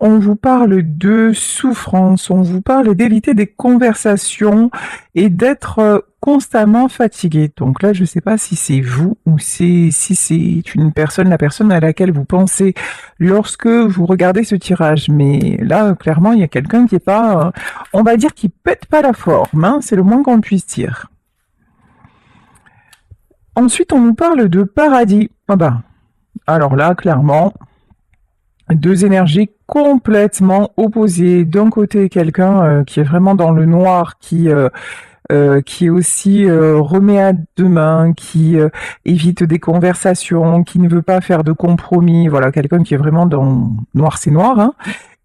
on vous parle de souffrance, on vous parle d'éviter des conversations et d'être constamment fatigué. Donc là, je ne sais pas si c'est vous ou si c'est une personne, la personne à laquelle vous pensez lorsque vous regardez ce tirage. Mais là, clairement, il y a quelqu'un qui est pas, on va dire, qui pète pas la forme, hein, c'est le moins qu'on puisse dire. Ensuite, on nous parle de paradis. Ah bah, alors là, clairement, deux énergies complètement opposées. D'un côté, quelqu'un qui est vraiment dans le noir, qui aussi remet à demain, qui évite des conversations, qui ne veut pas faire de compromis. Voilà, quelqu'un qui est vraiment dans noir, c'est noir. Hein.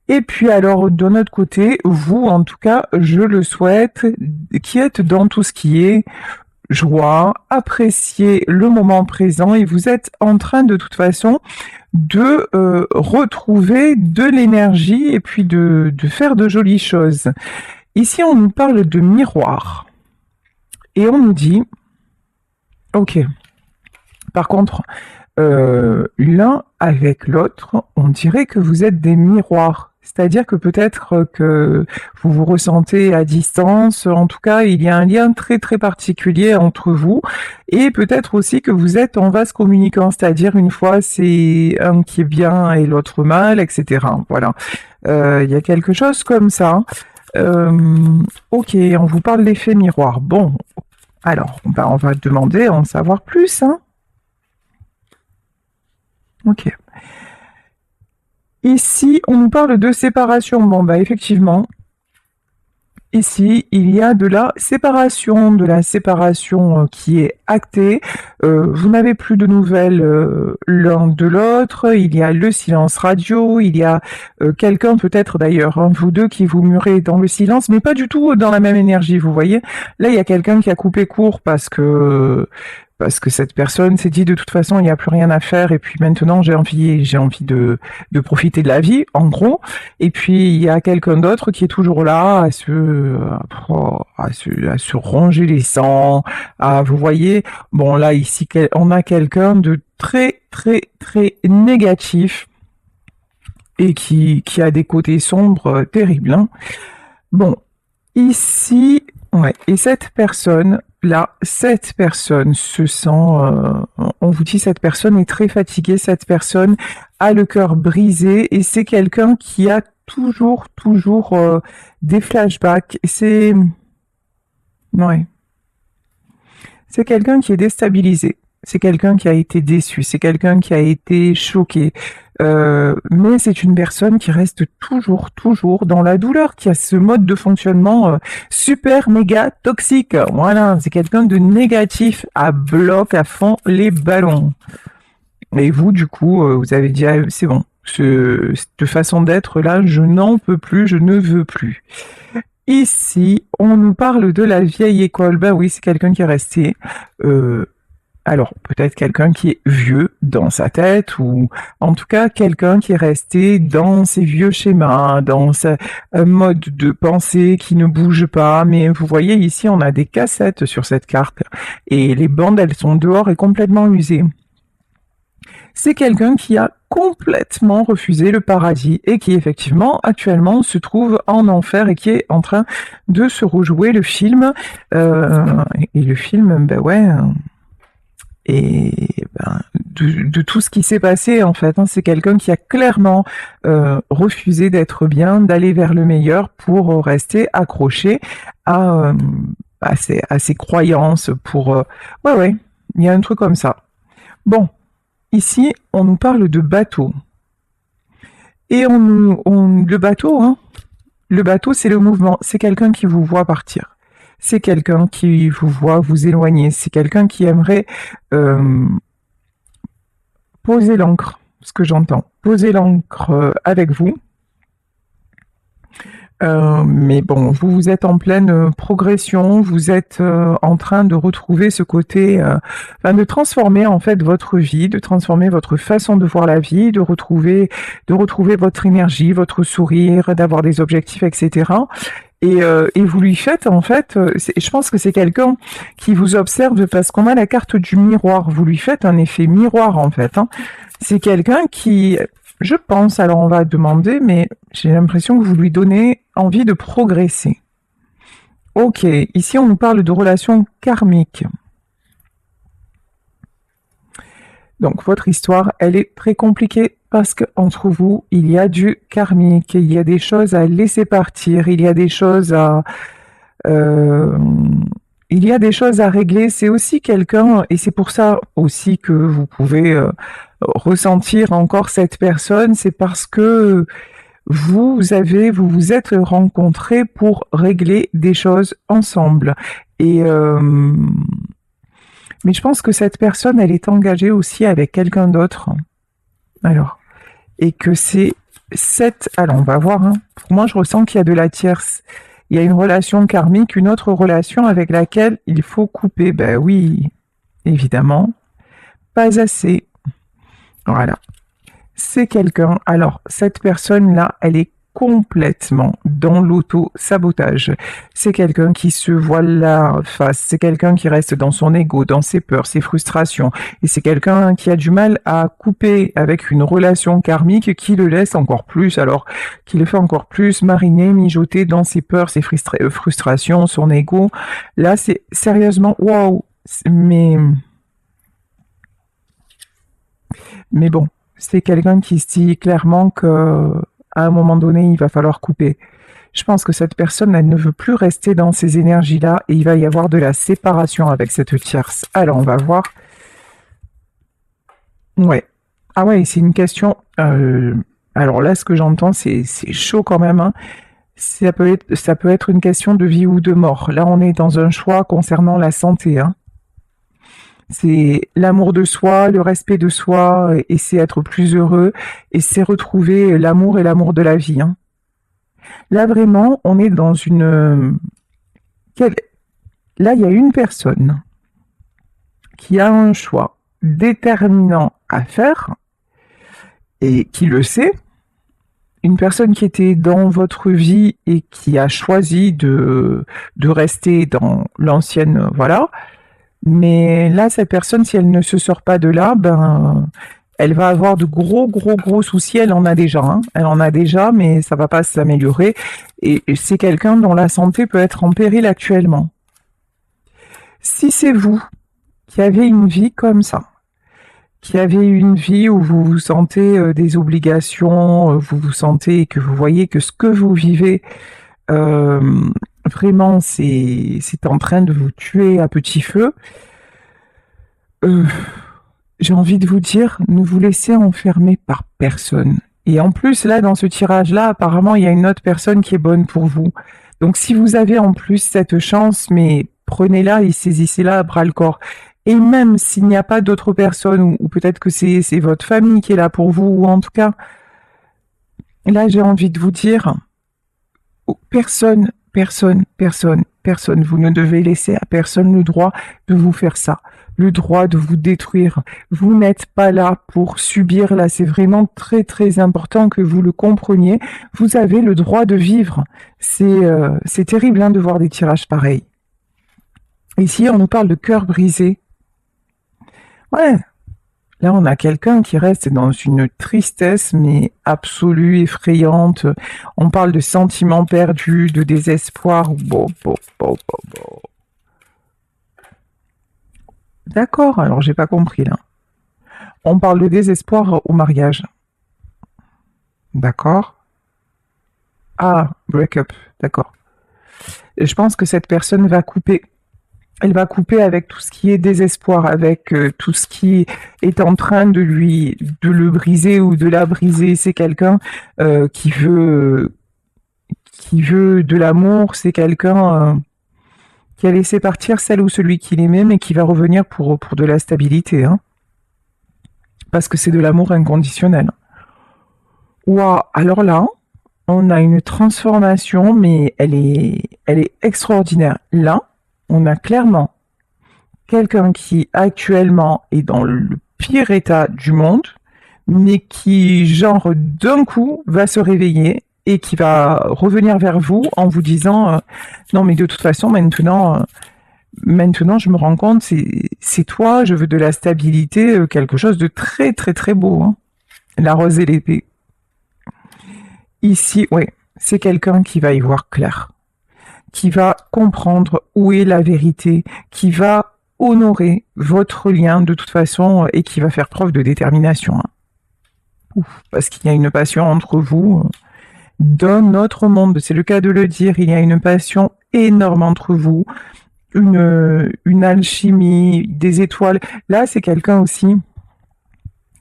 Et puis alors, de notre côté, vous, en tout cas, je le souhaite, qui êtes dans tout ce qui est joie, appréciez le moment présent et vous êtes en train de toute façon de retrouver de l'énergie et puis de faire de jolies choses. Ici, on nous parle de miroir et on nous dit, ok, par contre, l'un avec l'autre, on dirait que vous êtes des miroirs. C'est-à-dire que peut-être que vous vous ressentez à distance, en tout cas, il y a un lien très très particulier entre vous, et peut-être aussi que vous êtes en vase communicant, c'est-à-dire une fois c'est un qui est bien et l'autre mal, etc. Voilà, il y a quelque chose comme ça. Ok, on vous parle d'effet miroir. Bon, alors, on va demander à en savoir plus, hein. Ok. Ici, on nous parle de séparation. Bon, bah effectivement, ici, il y a de la séparation qui est actée. Vous n'avez plus de nouvelles l'un de l'autre. Il y a le silence radio. Il y a quelqu'un, peut-être d'ailleurs, hein, vous deux qui vous murez dans le silence, mais pas du tout dans la même énergie, vous voyez. Là, il y a quelqu'un qui a coupé court parce que cette personne s'est dit de toute façon il n'y a plus rien à faire et puis maintenant j'ai envie de profiter de la vie en gros et puis il y a quelqu'un d'autre qui est toujours là à se ronger les sangs vous voyez bon là ici on a quelqu'un de très très très négatif et qui a des côtés sombres terribles hein. Bon ici ouais et cette personne se sent, on vous dit cette personne est très fatiguée, cette personne a le cœur brisé et c'est quelqu'un qui a toujours des flashbacks. Ouais, c'est quelqu'un qui est déstabilisé. C'est quelqu'un qui a été déçu, c'est quelqu'un qui a été choqué. Mais c'est une personne qui reste toujours dans la douleur, qui a ce mode de fonctionnement super méga toxique. Voilà, c'est quelqu'un de négatif à bloc à fond les ballons. Et vous, du coup, vous avez dit, ah, c'est bon, cette façon d'être là, je n'en peux plus, je ne veux plus. Ici, on nous parle de la vieille école. Ben oui, c'est quelqu'un qui est resté. Alors, peut-être quelqu'un qui est vieux dans sa tête, ou en tout cas quelqu'un qui est resté dans ses vieux schémas, dans un mode de pensée qui ne bouge pas. Mais vous voyez, ici, on a des cassettes sur cette carte, et les bandes, elles sont dehors et complètement usées. C'est quelqu'un qui a complètement refusé le paradis et qui effectivement actuellement se trouve en enfer et qui est en train de se rejouer le film. Et le film, ben ouais... Et ben, de tout ce qui s'est passé en fait, hein, c'est quelqu'un qui a clairement refusé d'être bien, d'aller vers le meilleur pour rester accroché à ses croyances. Ouais, il y a un truc comme ça. Bon, ici on nous parle de bateau et le bateau, hein, le bateau c'est le mouvement, c'est quelqu'un qui vous voit partir. C'est quelqu'un qui vous voit vous éloigner. C'est quelqu'un qui aimerait poser l'ancre, ce que j'entends. Poser l'ancre avec vous. Mais bon, vous êtes en pleine progression, vous êtes en train de retrouver ce côté, de transformer en fait votre vie, de transformer votre façon de voir la vie, de retrouver votre énergie, votre sourire, d'avoir des objectifs, etc. Et vous lui faites en fait, je pense que c'est quelqu'un qui vous observe parce qu'on a la carte du miroir. Vous lui faites un effet miroir en fait. Hein. C'est quelqu'un qui, Je pense, alors on va demander, mais j'ai l'impression que vous lui donnez envie de progresser. Ok, ici on nous parle de relations karmiques. Donc votre histoire, elle est très compliquée parce qu'entre vous, il y a du karmique, il y a des choses à laisser partir, il y a des choses à... euh, il y a des choses à régler. C'est aussi quelqu'un, et c'est pour ça aussi que vous pouvez ressentir encore cette personne, c'est parce que vous vous êtes rencontrés pour régler des choses ensemble. Et mais je pense que cette personne, elle est engagée aussi avec quelqu'un d'autre. Alors, et que c'est cette... Alors, on va voir. Hein. Pour moi, je ressens qu'il y a de la tierce. Il y a une relation karmique, une autre relation avec laquelle il faut couper. Ben oui, évidemment. Pas assez. Voilà. C'est quelqu'un. Alors, cette personne-là, elle est complètement dans l'auto-sabotage. C'est quelqu'un qui se voile la face. C'est quelqu'un qui reste dans son ego, dans ses peurs, ses frustrations. Et c'est quelqu'un qui a du mal à couper avec une relation karmique qui le laisse encore plus, alors qui le fait encore plus mariner, mijoter dans ses peurs, ses frustrations, son ego. Là, c'est sérieusement, waouh. Mais bon. C'est quelqu'un qui se dit clairement que à un moment donné, il va falloir couper. Je pense que cette personne, elle ne veut plus rester dans ces énergies-là et il va y avoir de la séparation avec cette tierce. Alors, on va voir. Ouais. Ah ouais, c'est une question. Alors là, ce que j'entends, c'est chaud quand même. Hein. Ça peut être une question de vie ou de mort. Là, on est dans un choix concernant la santé. Hein. C'est l'amour de soi, le respect de soi, et c'est être plus heureux, et c'est retrouver l'amour et l'amour de la vie. Hein. Là, vraiment, on est dans une... Là, il y a une personne qui a un choix déterminant à faire, et qui le sait. Une personne qui était dans votre vie et qui a choisi de rester dans l'ancienne... Voilà. Mais là, cette personne, si elle ne se sort pas de là, ben, elle va avoir de gros soucis. Elle en a déjà, hein. Elle en a déjà, mais ça va pas s'améliorer. Et c'est quelqu'un dont la santé peut être en péril actuellement. Si c'est vous qui avez une vie comme ça, qui avez une vie où vous vous sentez des obligations, vous vous sentez que vous voyez que ce que vous vivez, vraiment, c'est en train de vous tuer à petit feu. J'ai envie de vous dire, ne vous laissez enfermer par personne. Et en plus, là, dans ce tirage-là, apparemment, il y a une autre personne qui est bonne pour vous. Donc, si vous avez en plus cette chance, mais prenez-la et saisissez-la à bras-le-corps. Et même s'il n'y a pas d'autres personnes, ou peut-être que c'est votre famille qui est là pour vous, ou en tout cas, là, j'ai envie de vous dire, personne. Vous ne devez laisser à personne le droit de vous faire ça, le droit de vous détruire. Vous n'êtes pas là pour subir. Là, c'est vraiment très important que vous le compreniez. Vous avez le droit de vivre. C'est terrible hein, de voir des tirages pareils. Ici, on nous parle de cœur brisé. Ouais. Là, on a quelqu'un qui reste dans une tristesse, mais absolue, effrayante. On parle de sentiments perdus, de désespoir. Bon. D'accord, alors j'ai pas compris là. On parle de désespoir au mariage. D'accord. Ah, break-up, d'accord. Je pense que cette personne va couper. Elle va couper avec tout ce qui est désespoir, avec tout ce qui est en train de le briser ou de la briser. C'est quelqu'un qui veut de l'amour. C'est quelqu'un qui a laissé partir celle ou celui qu'il aimait, mais qui va revenir pour de la stabilité, hein. Parce que c'est de l'amour inconditionnel. Waouh, alors là, on a une transformation, mais elle est extraordinaire. Là, on a clairement quelqu'un qui actuellement est dans le pire état du monde, mais qui, genre, d'un coup, va se réveiller et qui va revenir vers vous en vous disant non, mais de toute façon, maintenant, je me rends compte, c'est toi, je veux de la stabilité, quelque chose de très beau. Hein. La rose et l'épée. ici, ouais, c'est quelqu'un qui va y voir clair, qui va comprendre où est la vérité, qui va honorer votre lien de toute façon et qui va faire preuve de détermination. Hein. Ouf, parce qu'il y a une passion entre vous dans notre monde, c'est le cas de le dire, il y a une passion énorme entre vous, une alchimie, des étoiles. Là, c'est quelqu'un aussi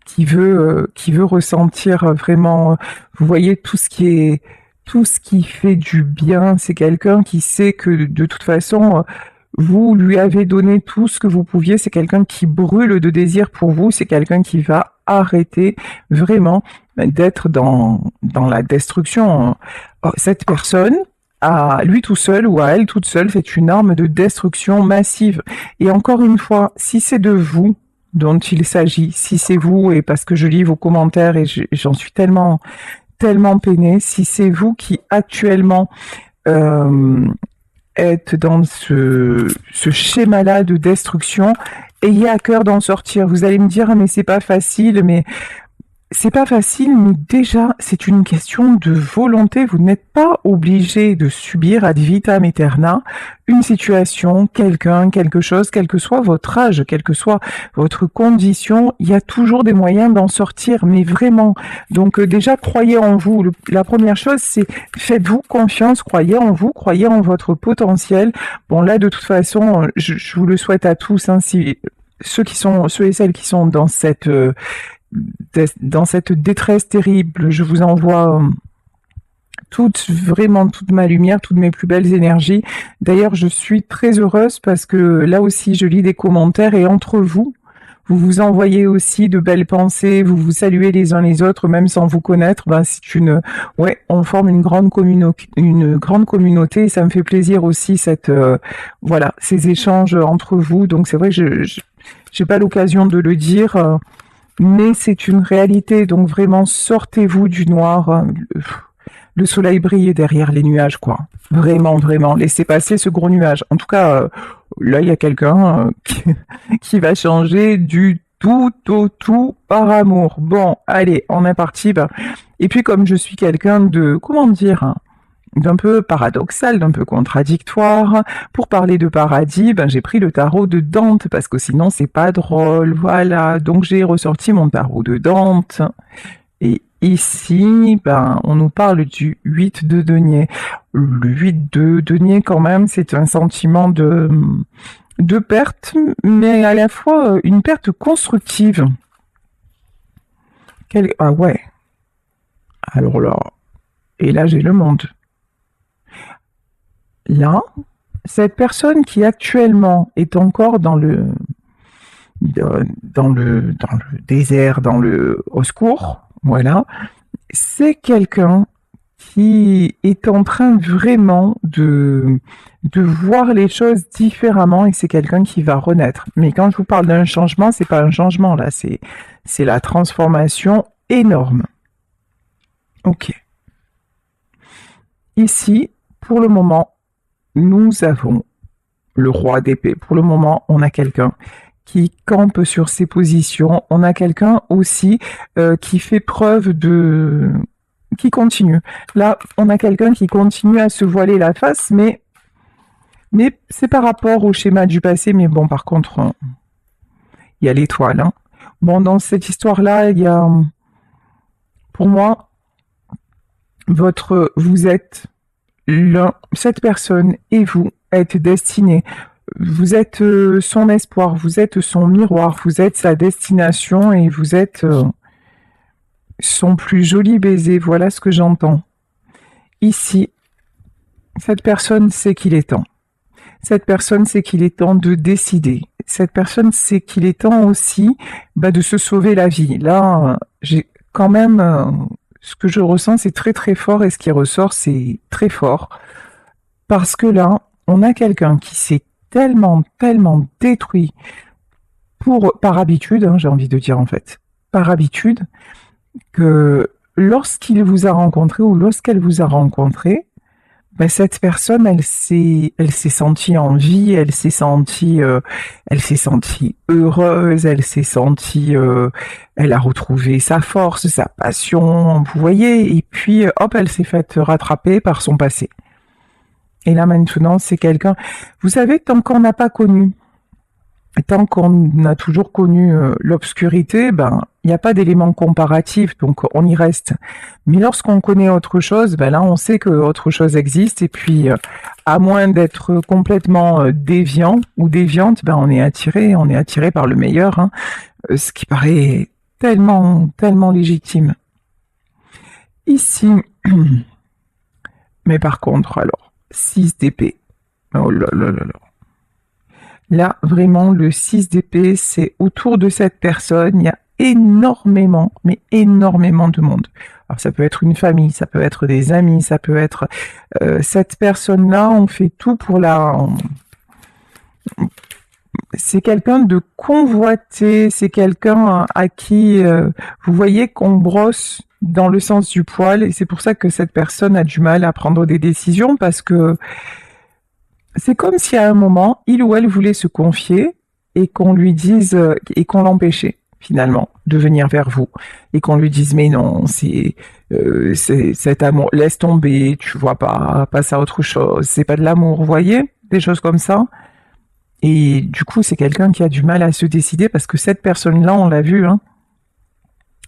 qui veut ressentir vraiment, vous voyez, tout ce qui fait du bien. C'est quelqu'un qui sait que de toute façon, vous lui avez donné tout ce que vous pouviez. C'est quelqu'un qui brûle de désir pour vous. C'est quelqu'un qui va arrêter vraiment d'être dans la destruction. Cette personne, à lui tout seul ou à elle toute seule, fait une arme de destruction massive. Et encore une fois, si c'est de vous dont il s'agit, si c'est vous, et parce que je lis vos commentaires et j'en suis tellement peinée, si c'est vous qui actuellement êtes dans ce schéma-là de destruction, ayez à cœur d'en sortir. Vous allez me dire, mais c'est pas facile, mais c'est pas facile, mais déjà, c'est une question de volonté. Vous n'êtes pas obligé de subir ad vitam aeterna une situation, quelqu'un, quelque chose, quel que soit votre âge, quelle que soit votre condition, il y a toujours des moyens d'en sortir, mais vraiment. Donc déjà, croyez en vous. La première chose, c'est faites-vous confiance, croyez en vous, croyez en votre potentiel. Bon, là, de toute façon, je vous le souhaite à tous, hein, si ceux et celles qui sont dans cette détresse terrible, je vous envoie vraiment toute ma lumière, toutes mes plus belles énergies. D'ailleurs, je suis très heureuse parce que là aussi, je lis des commentaires et entre vous, vous vous envoyez aussi de belles pensées, vous vous saluez les uns les autres, même sans vous connaître. Ben, on forme une grande communauté et ça me fait plaisir aussi ces échanges entre vous. Donc c'est vrai que j'ai pas l'occasion de le dire. Mais c'est une réalité, donc vraiment sortez-vous du noir. Le soleil brille derrière les nuages, quoi. Vraiment, vraiment, laissez passer ce gros nuage. En tout cas, là, il y a quelqu'un qui va changer du tout au tout par amour. Bon, allez, on est parti. Et puis, comme je suis quelqu'un de, comment dire, d'un peu paradoxal, d'un peu contradictoire. Pour parler de paradis, j'ai pris le tarot de Dante, parce que sinon c'est pas drôle, voilà. Donc j'ai ressorti mon tarot de Dante. Et ici, on nous parle du 8 de denier. Le 8 de denier, quand même, c'est un sentiment de perte, mais à la fois une perte constructive. Ah ouais. Alors là, et là j'ai le monde. Là, cette personne qui actuellement est encore dans le désert, au secours, voilà, c'est quelqu'un qui est en train vraiment de voir les choses différemment et c'est quelqu'un qui va renaître. Mais quand je vous parle d'un changement, c'est pas un changement là, c'est la transformation énorme. Ok. Ici, pour le moment, nous avons le roi d'épée. Pour le moment, on a quelqu'un qui campe sur ses positions. On a quelqu'un aussi qui fait preuve qui continue. Là, on a quelqu'un qui continue à se voiler la face, mais c'est par rapport au schéma du passé. Mais bon, par contre, il y a l'étoile. Hein. Bon, dans cette histoire-là, il y a, pour moi, vous êtes cette personne et vous êtes destinés. Vous êtes son espoir, vous êtes son miroir, vous êtes sa destination et vous êtes son plus joli baiser. Voilà ce que j'entends. Ici, cette personne sait qu'il est temps. Cette personne sait qu'il est temps de décider. Cette personne sait qu'il est temps aussi de se sauver la vie. Là, j'ai quand même... ce que je ressens, c'est très très fort et ce qui ressort, c'est très fort. Parce que là, on a quelqu'un qui s'est tellement détruit par habitude, hein, j'ai envie de dire en fait, par habitude, que lorsqu'il vous a rencontré ou lorsqu'elle vous a rencontré, ben, cette personne, elle s'est sentie en vie, elle s'est sentie heureuse, elle a retrouvé sa force, sa passion, vous voyez, et puis hop, elle s'est faite rattraper par son passé. Et là maintenant, c'est quelqu'un, vous savez, tant qu'on a toujours connu l'obscurité, ben il n'y a pas d'élément comparatif, donc on y reste. Mais lorsqu'on connaît autre chose, ben là on sait que autre chose existe, et puis à moins d'être complètement déviant ou déviante, ben on est attiré par le meilleur, hein, ce qui paraît tellement légitime. Ici, mais par contre, alors 6 d'épée. Oh là là là là. Là, vraiment, le 6 d'épée, c'est autour de cette personne, il y a énormément, mais énormément de monde. Alors, ça peut être une famille, ça peut être des amis, ça peut être... cette personne-là, on fait tout pour la... C'est quelqu'un de convoité, c'est quelqu'un à qui, vous voyez, qu'on brosse dans le sens du poil, et c'est pour ça que cette personne a du mal à prendre des décisions, parce que c'est comme si à un moment, il ou elle voulait se confier et qu'on lui dise, et qu'on l'empêchait finalement de venir vers vous, et qu'on lui dise mais non, c'est cet amour, laisse tomber, tu vois pas, passe à autre chose, c'est pas de l'amour, vous voyez, des choses comme ça. Et du coup, c'est quelqu'un qui a du mal à se décider, parce que cette personne-là, on l'a vu, hein,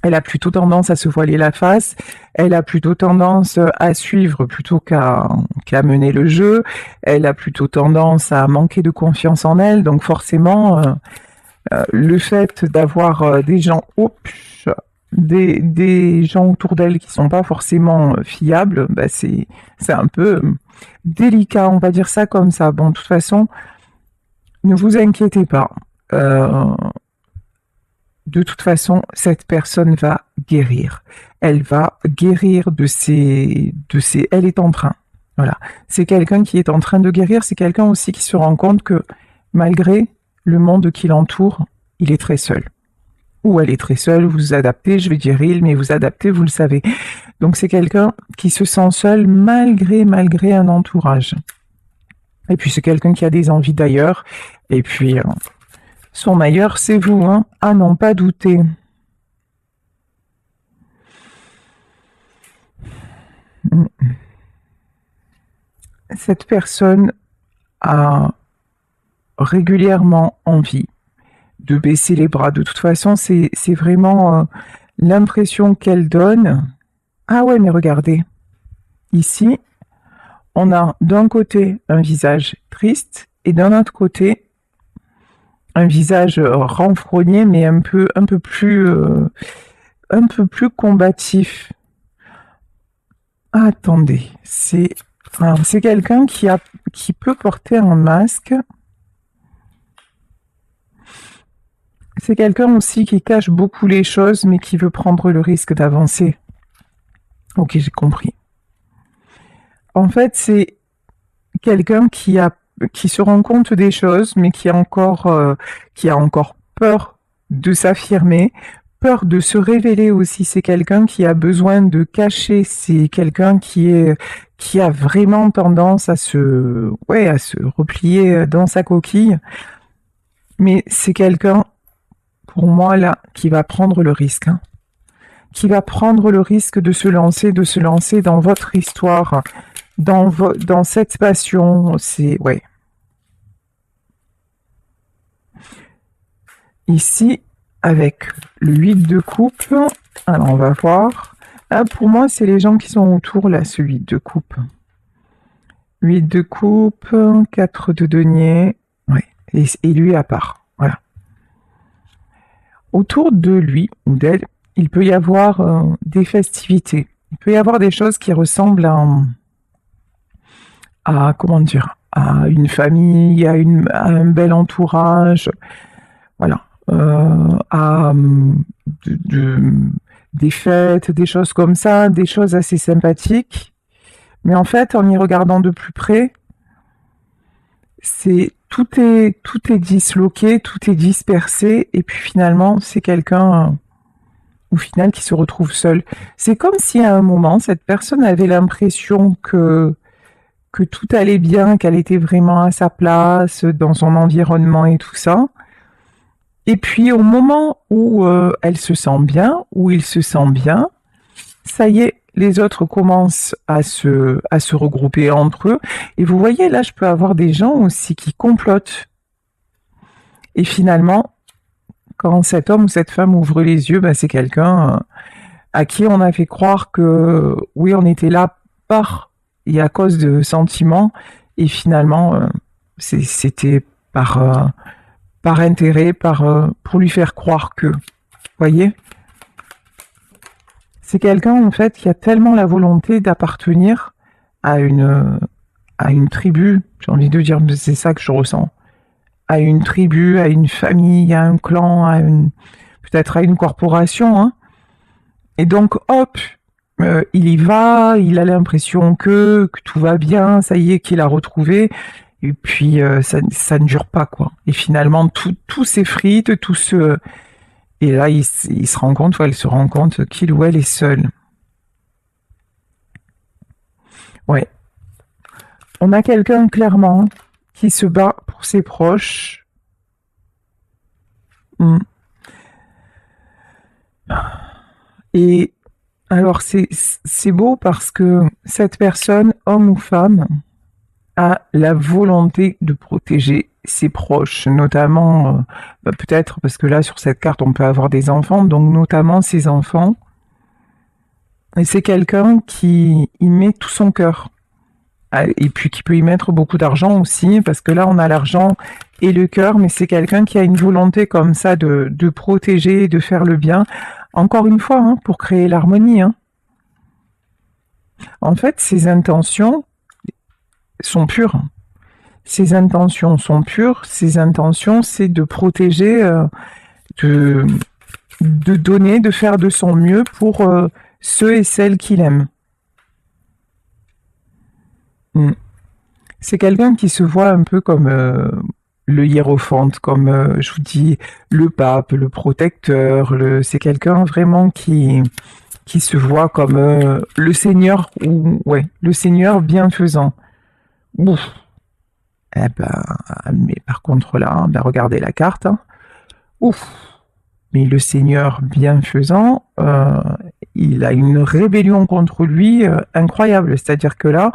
elle a plutôt tendance à se voiler la face, elle a plutôt tendance à suivre plutôt qu'à mener le jeu, elle a plutôt tendance à manquer de confiance en elle, donc forcément, le fait d'avoir des gens, des gens autour d'elle qui sont pas forcément fiables, bah c'est un peu délicat, on va dire ça comme ça. Bon, de toute façon, ne vous inquiétez pas. De toute façon, cette personne va guérir. Elle va guérir elle est en train. Voilà. C'est quelqu'un qui est en train de guérir. C'est quelqu'un aussi qui se rend compte que malgré le monde qui l'entoure, il est très seul. Ou elle est très seule, vous vous adaptez, je vais dire il, mais vous adaptez, vous le savez. Donc c'est quelqu'un qui se sent seul malgré un entourage. Et puis c'est quelqu'un qui a des envies d'ailleurs. Et puis son ailleurs, c'est vous, hein. À n'en pas douter. Cette personne a régulièrement envie de baisser les bras. De toute façon, c'est vraiment l'impression qu'elle donne. Ah ouais, mais regardez. Ici, on a d'un côté un visage triste et d'un autre côté un visage renfrogné, mais un peu plus combatif. Attendez, c'est quelqu'un qui peut porter un masque. C'est quelqu'un aussi qui cache beaucoup les choses, mais qui veut prendre le risque d'avancer. Ok, j'ai compris. En fait, c'est quelqu'un qui se rend compte des choses, mais qui a encore peur de s'affirmer, peur de se révéler aussi. C'est quelqu'un qui a besoin de cacher. C'est quelqu'un qui a vraiment tendance à se replier dans sa coquille. Mais c'est quelqu'un, pour moi, là, qui va prendre le risque, hein. Qui va prendre le risque de se lancer dans votre histoire, dans cette passion. C'est, ouais. Ici, avec le 8 de coupe, alors on va voir. Ah, pour moi, c'est les gens qui sont autour, là, ce 8 de coupe. 8 de coupe, 4 de denier, ouais. Et lui à part, voilà. Autour de lui ou d'elle, il peut y avoir des festivités. Il peut y avoir des choses qui ressemblent à comment dire, à une famille, à un bel entourage, voilà, des fêtes, des choses comme ça, des choses assez sympathiques. Mais en fait, en y regardant de plus près, tout est disloqué, tout est dispersé, et puis finalement, c'est quelqu'un au final qui se retrouve seul. C'est comme si à un moment, cette personne avait l'impression que que tout allait bien, qu'elle était vraiment à sa place, dans son environnement et tout ça. Et puis au moment où elle se sent bien, où il se sent bien, ça y est, les autres commencent à se regrouper entre eux. Et vous voyez, là, je peux avoir des gens aussi qui complotent. Et finalement, quand cet homme ou cette femme ouvre les yeux, ben, c'est quelqu'un à qui on a fait croire que oui, on était là par et à cause de sentiments, et finalement, c'était par intérêt, pour lui faire croire que. Vous voyez? C'est quelqu'un, en fait, qui a tellement la volonté d'appartenir à une tribu, j'ai envie de dire, c'est ça que je ressens, à une tribu, à une famille, à un clan, peut-être à une corporation, hein. Et donc, hop, il y va, il a l'impression que tout va bien, ça y est, qu'il a retrouvé, et puis ça ne dure pas, quoi. Et finalement, tout s'effrite, et là, il se rend compte, ou elle se rend compte qu'il ou elle est seul. Ouais. On a quelqu'un, clairement, qui se bat pour ses proches. Et alors, c'est beau parce que cette personne, homme ou femme, a la volonté de protéger ses proches, notamment, peut-être parce que là, sur cette carte, on peut avoir des enfants, donc notamment ses enfants. Et c'est quelqu'un qui y met tout son cœur. Et puis qui peut y mettre beaucoup d'argent aussi, parce que là, on a l'argent et le cœur, mais c'est quelqu'un qui a une volonté comme ça de protéger, de faire le bien. Encore une fois, hein, pour créer l'harmonie. Hein. En fait, ses intentions sont pures. Ses intentions sont pures. Ses intentions, c'est de protéger, de donner, de faire de son mieux pour ceux et celles qu'il aime. C'est quelqu'un qui se voit un peu comme le hiérophante, comme je vous dis, le pape, le protecteur. C'est quelqu'un vraiment qui se voit comme le Seigneur, le Seigneur bienfaisant. Ouf. Eh ben, mais par contre là, ben regardez la carte. Hein. Ouf. Mais le Seigneur bienfaisant, il a une rébellion contre lui incroyable. C'est-à-dire que là,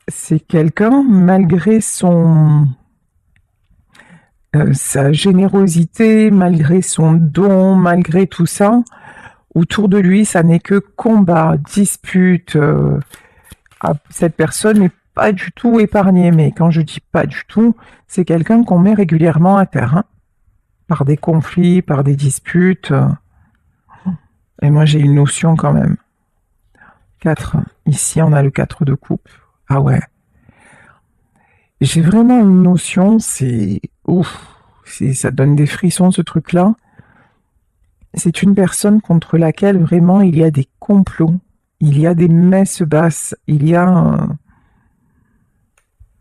c'est quelqu'un, malgré sa générosité, malgré son don, malgré tout ça, autour de lui, ça n'est que combat, dispute. Cette personne n'est pas du tout épargnée, mais quand je dis pas du tout, c'est quelqu'un qu'on met régulièrement à terre, hein, par des conflits, par des disputes. Et moi, j'ai une notion quand même. 4. Ici, on a le 4 de coupe. Ah ouais. J'ai vraiment une notion, c'est ouf, ça donne des frissons ce truc-là. C'est une personne contre laquelle vraiment il y a des complots, il y a des messes basses,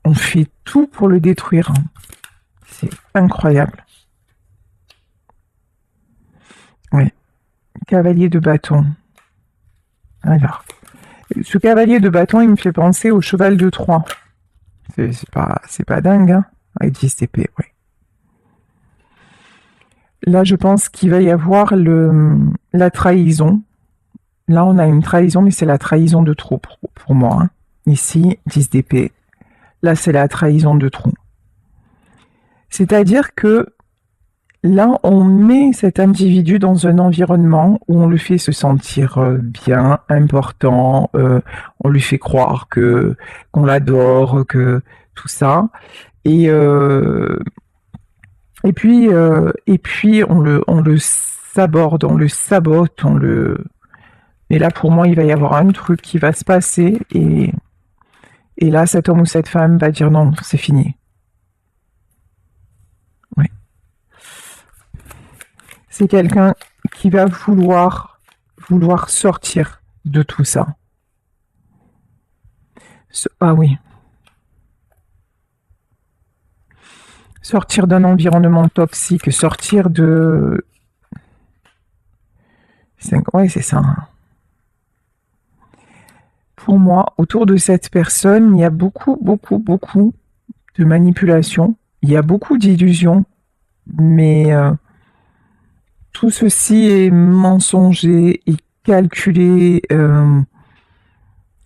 on fait tout pour le détruire. C'est incroyable. Oui. Cavalier de bâton. Alors, ce cavalier de bâton, il me fait penser au cheval de Troie. C'est pas dingue, hein, avec 10 épées, oui. Là, je pense qu'il va y avoir la trahison. Là, on a une trahison, mais c'est la trahison de trop pour moi. Hein. Ici, 10 d'épée. Là, c'est la trahison de trop. C'est-à-dire que là, on met cet individu dans un environnement où on le fait se sentir bien, important, on lui fait croire qu'on l'adore, que tout ça. Et puis on le saborde, on le sabote, Et là, pour moi, il va y avoir un truc qui va se passer et là, cet homme ou cette femme va dire non, c'est fini. Oui. C'est quelqu'un qui va vouloir sortir de tout ça. Ah oui. Sortir d'un environnement toxique, sortir de... Ouais, c'est ça. pour moi, autour de cette personne, il y a beaucoup, beaucoup, beaucoup de manipulation. Il y a beaucoup d'illusions, mais tout ceci est mensonger et calculé. Il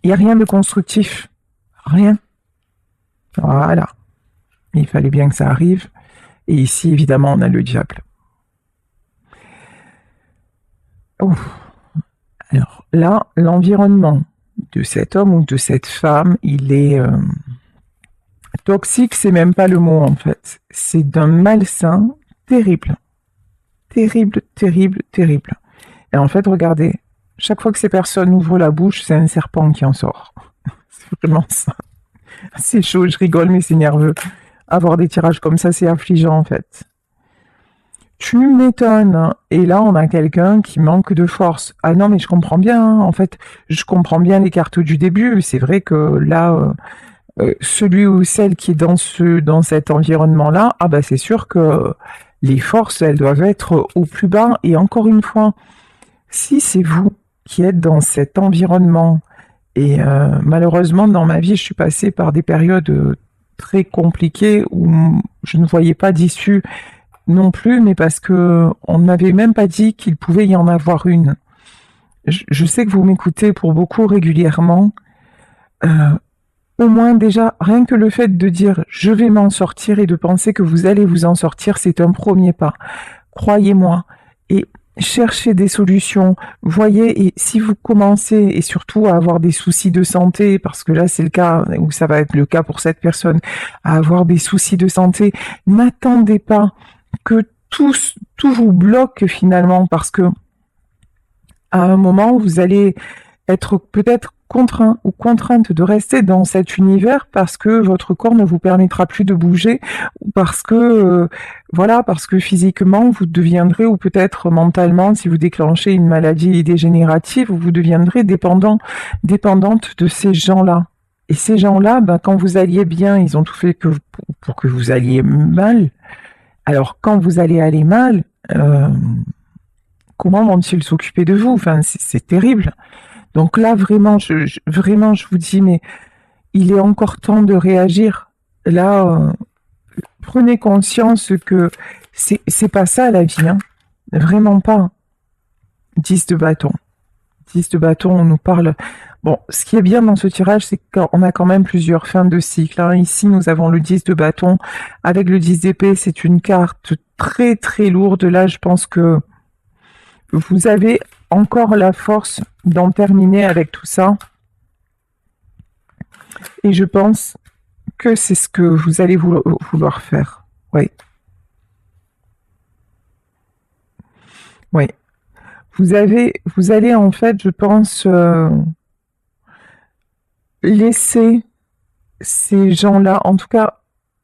n'y a rien de constructif. Rien. Voilà. Il fallait bien que ça arrive. Et ici, évidemment, on a le diable. Ouf. Alors là, l'environnement de cet homme ou de cette femme, il est toxique, c'est même pas le mot en fait. C'est d'un malsain terrible. Terrible, terrible, terrible. Et en fait, regardez, chaque fois que ces personnes ouvrent la bouche, c'est un serpent qui en sort. C'est vraiment ça. C'est chaud, je rigole, mais c'est nerveux. Avoir des tirages comme ça, c'est affligeant en fait. Tu m'étonnes. Et là, on a quelqu'un qui manque de force. Ah non, mais je comprends bien. En fait, je comprends bien les cartes du début. C'est vrai que là, celui ou celle qui est dans cet environnement-là, ah bah c'est sûr que les forces, elles doivent être au plus bas. Et encore une fois, si c'est vous qui êtes dans cet environnement, et malheureusement, dans ma vie, je suis passée par des périodes très compliquées où je ne voyais pas d'issue non plus, mais parce que on ne m'avait même pas dit qu'il pouvait y en avoir une. Je sais que vous m'écoutez pour beaucoup régulièrement. Au moins déjà, rien que le fait de dire je vais m'en sortir et de penser que vous allez vous en sortir, c'est un premier pas. Croyez-moi. Et cherchez des solutions. Voyez, et si vous commencez, et surtout à avoir des soucis de santé, parce que là c'est le cas, ou ça va être le cas pour cette personne, à avoir des soucis de santé, n'attendez pas que tout vous bloque finalement, parce que à un moment, vous allez être peut-être contraint ou contrainte de rester dans cet univers parce que votre corps ne vous permettra plus de bouger, ou parce que voilà, parce que physiquement vous deviendrez, ou peut-être mentalement, si vous déclenchez une maladie dégénérative, vous deviendrez dépendante de ces gens-là. Et ces gens-là, ben, quand vous alliez bien, ils ont tout fait pour que vous alliez mal. Alors quand vous allez aller mal, comment vont-ils s'occuper de vous? Enfin, c'est terrible. Donc là, vraiment, je vous dis, mais il est encore temps de réagir. Là, prenez conscience que c'est pas ça la vie, hein. Vraiment pas. 10 de bâton. 10 de bâton, on nous parle... Bon, ce qui est bien dans ce tirage, c'est qu'on a quand même plusieurs fins de cycle, hein. Ici, nous avons le 10 de bâton. Avec le 10 d'épée, c'est une carte très très lourde. Là, je pense que vous avez encore la force d'en terminer avec tout ça. Et je pense que c'est ce que vous allez vouloir faire. Oui. Oui. Vous allez en fait, je pense, laisser ces gens-là, en tout cas,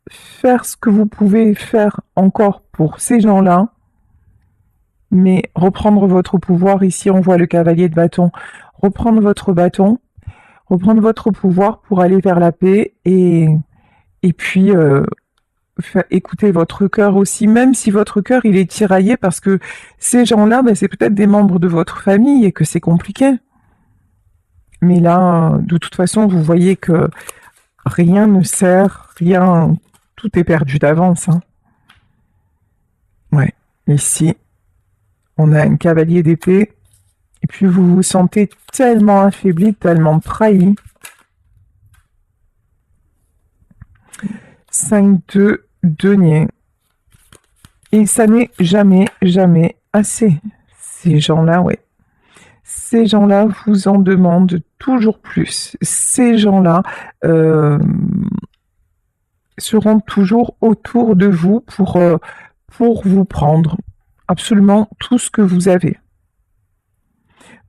faire ce que vous pouvez faire encore pour ces gens-là, mais reprendre votre pouvoir. Ici, on voit le cavalier de bâton. Reprendre votre bâton, reprendre votre pouvoir pour aller vers la paix, et puis écouter votre cœur aussi, même si votre cœur il est tiraillé, parce que ces gens-là, ben, c'est peut-être des membres de votre famille et que c'est compliqué. Mais là, de toute façon, vous voyez que rien ne sert, rien, tout est perdu d'avance, hein. Ouais, ici, on a un cavalier d'épée, et puis vous vous sentez tellement affaibli, tellement trahi. 5 de denier. Et ça n'est jamais, jamais assez. Ces gens-là, ouais. Ces gens-là vous en demandent toujours plus. Ces gens-là seront toujours autour de vous pour vous prendre absolument tout ce que vous avez.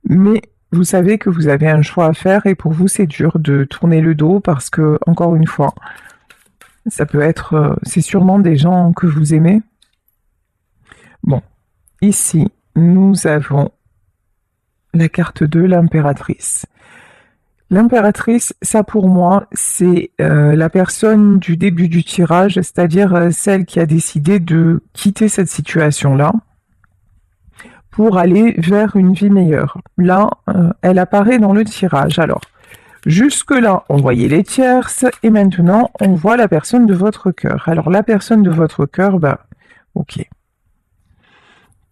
Mais vous savez que vous avez un choix à faire, et pour vous, c'est dur de tourner le dos parce que, encore une fois, ça peut être... c'est sûrement des gens que vous aimez. Bon, ici, nous avons la carte 2, l'impératrice. L'impératrice, ça pour moi, c'est la personne du début du tirage, c'est-à-dire celle qui a décidé de quitter cette situation-là pour aller vers une vie meilleure. Là, elle apparaît dans le tirage. Alors, Jusque-là, on voyait les tierces, et maintenant, on voit la personne de votre cœur. Alors, la personne de votre cœur, ok.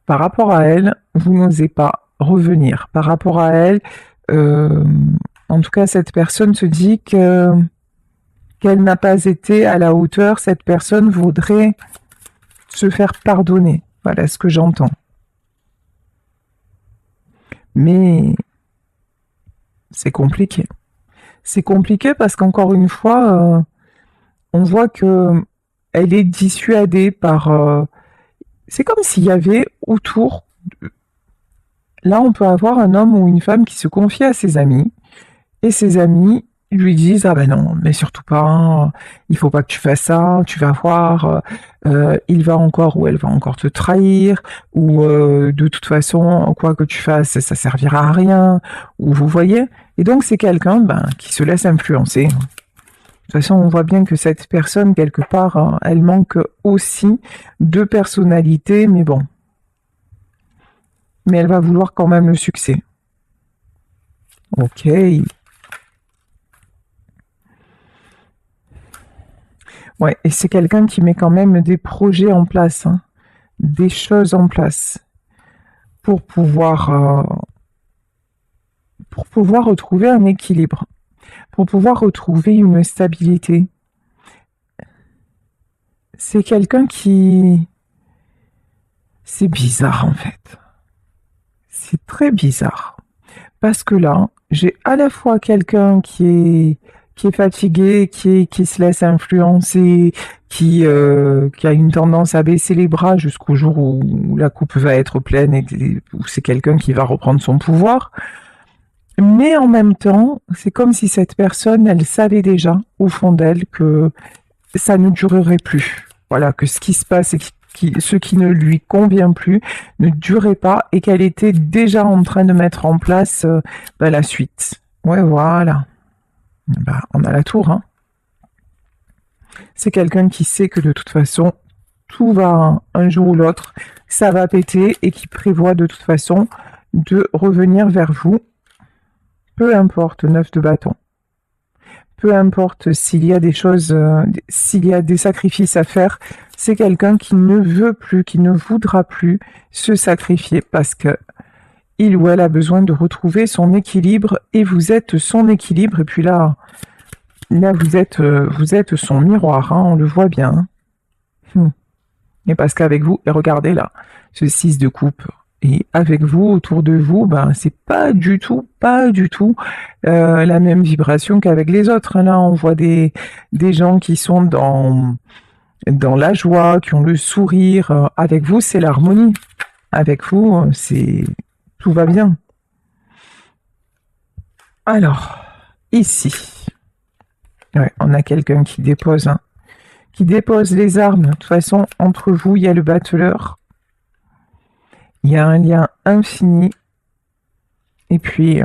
Par rapport à elle, vous n'osez pas revenir. Par rapport à elle, en tout cas, cette personne se dit qu'elle n'a pas été à la hauteur. Cette personne voudrait se faire pardonner. Voilà ce que j'entends. Mais c'est compliqué. C'est compliqué parce qu'encore une fois, on voit que elle est dissuadée par... c'est comme s'il y avait autour... Là, on peut avoir un homme ou une femme qui se confie à ses amis, et ses amis lui disent ah ben non, mais surtout pas, il faut pas que tu fasses ça, tu vas voir, il va encore ou elle va encore te trahir, ou de toute façon, quoi que tu fasses, ça servira à rien, ou vous voyez. Et donc c'est quelqu'un qui se laisse influencer. De toute façon, on voit bien que cette personne, quelque part, elle manque aussi de personnalité, mais bon. Mais elle va vouloir quand même le succès. Ok. Ouais, et c'est quelqu'un qui met quand même des projets en place, hein, des choses en place pour pouvoir retrouver un équilibre, pour pouvoir retrouver une stabilité. C'est quelqu'un qui... C'est bizarre en fait. C'est très bizarre. Parce que là, j'ai à la fois quelqu'un qui est fatigué, qui se laisse influencer, qui a une tendance à baisser les bras jusqu'au jour où la coupe va être pleine et où c'est quelqu'un qui va reprendre son pouvoir. Mais en même temps, c'est comme si cette personne, elle savait déjà au fond d'elle que ça ne durerait plus. Voilà, que ce qui se passe et ce qui ne lui convient plus ne durait pas et qu'elle était déjà en train de mettre en place la suite. Ouais, voilà. On a la tour, hein. C'est quelqu'un qui sait que de toute façon, tout va un jour ou l'autre, ça va péter et qui prévoit de toute façon de revenir vers vous. Peu importe, 9 de bâton. Peu importe s'il y a des choses, s'il y a des sacrifices à faire, c'est quelqu'un qui ne veut plus, qui ne voudra plus se sacrifier parce que il ou elle a besoin de retrouver son équilibre et vous êtes son équilibre. Et puis là vous êtes son miroir, hein, on le voit bien. Et parce qu'avec vous, et regardez là, ce 6 de coupe, et avec vous, autour de vous, c'est pas du tout la même vibration qu'avec les autres. Là, on voit des gens qui sont dans la joie, qui ont le sourire. Avec vous, c'est l'harmonie. Avec vous, tout va bien. Alors, ici, ouais, on a quelqu'un qui dépose les armes. De toute façon, entre vous, il y a le battleur. Il y a un lien infini. Et puis,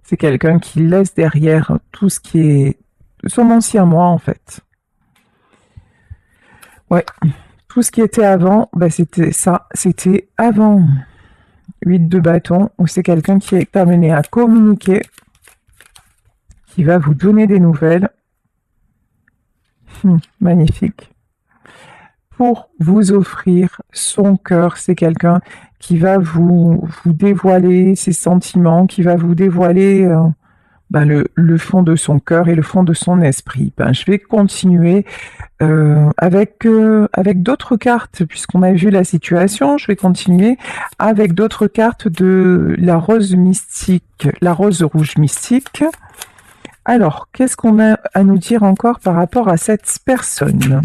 c'est quelqu'un qui laisse derrière tout ce qui est son ancien moi, en fait. Ouais, tout ce qui était avant, c'était ça. C'était avant 8 de bâton, où c'est quelqu'un qui est amené à communiquer, qui va vous donner des nouvelles. Magnifique. Pour vous offrir son cœur, c'est quelqu'un qui va vous dévoiler ses sentiments, qui va vous dévoiler le fond de son cœur et le fond de son esprit. Je vais continuer avec d'autres cartes, puisqu'on a vu la situation, je vais continuer avec d'autres cartes de la rose mystique, la rose rouge mystique. Alors, qu'est-ce qu'on a à nous dire encore par rapport à cette personne ?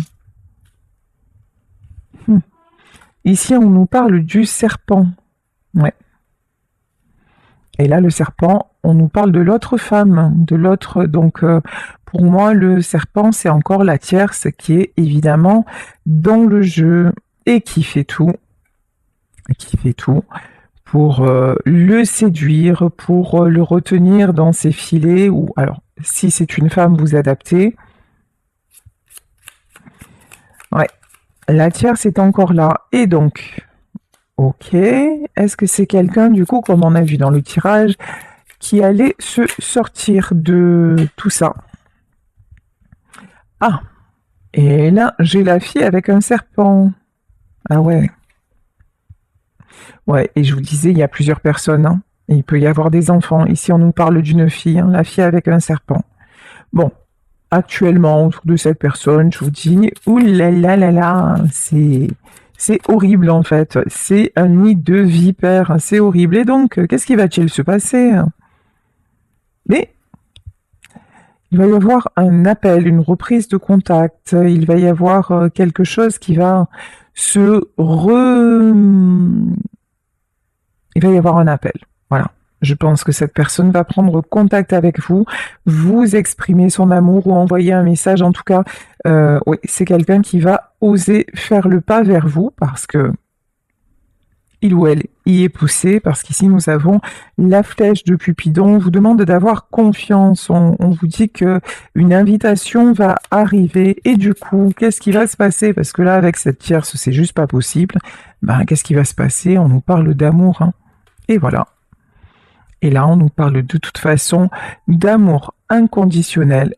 Ici, on nous parle du serpent. Ouais. Et là, le serpent, on nous parle de l'autre femme, de l'autre. Donc, pour moi, le serpent, c'est encore la tierce qui est évidemment dans le jeu et qui fait tout pour le séduire, pour le retenir dans ses filets. Ou alors, si c'est une femme, vous adaptez. Ouais. La tierce est encore là. Et donc, ok. Est-ce que c'est quelqu'un, du coup, comme on a vu dans le tirage, qui allait se sortir de tout ça. Ah, et là, j'ai la fille avec un serpent. Ah ouais. Ouais, et je vous disais, il y a plusieurs personnes, hein, et il peut y avoir des enfants. Ici, on nous parle d'une fille, hein, la fille avec un serpent. Bon, actuellement, autour de cette personne, je vous dis, oulala, c'est horrible en fait. C'est un nid de vipères, c'est horrible. Et donc, qu'est-ce qui va-t-il se passer? Mais il va y avoir un appel, une reprise de contact. Il va y avoir quelque chose qui va se il va y avoir un appel. Voilà. Je pense que cette personne va prendre contact avec vous, vous exprimer son amour ou envoyer un message. En tout cas, oui, c'est quelqu'un qui va oser faire le pas vers vous parce que il ou elle y est poussé, parce qu'ici nous avons la flèche de Cupidon. On vous demande d'avoir confiance. On vous dit que une invitation va arriver et du coup, qu'est-ce qui va se passer? Parce que là, avec cette tierce, c'est juste pas possible. Ben, qu'est-ce qui va se passer? On nous parle d'amour, hein. Et voilà. Et là, on nous parle de toute façon d'amour inconditionnel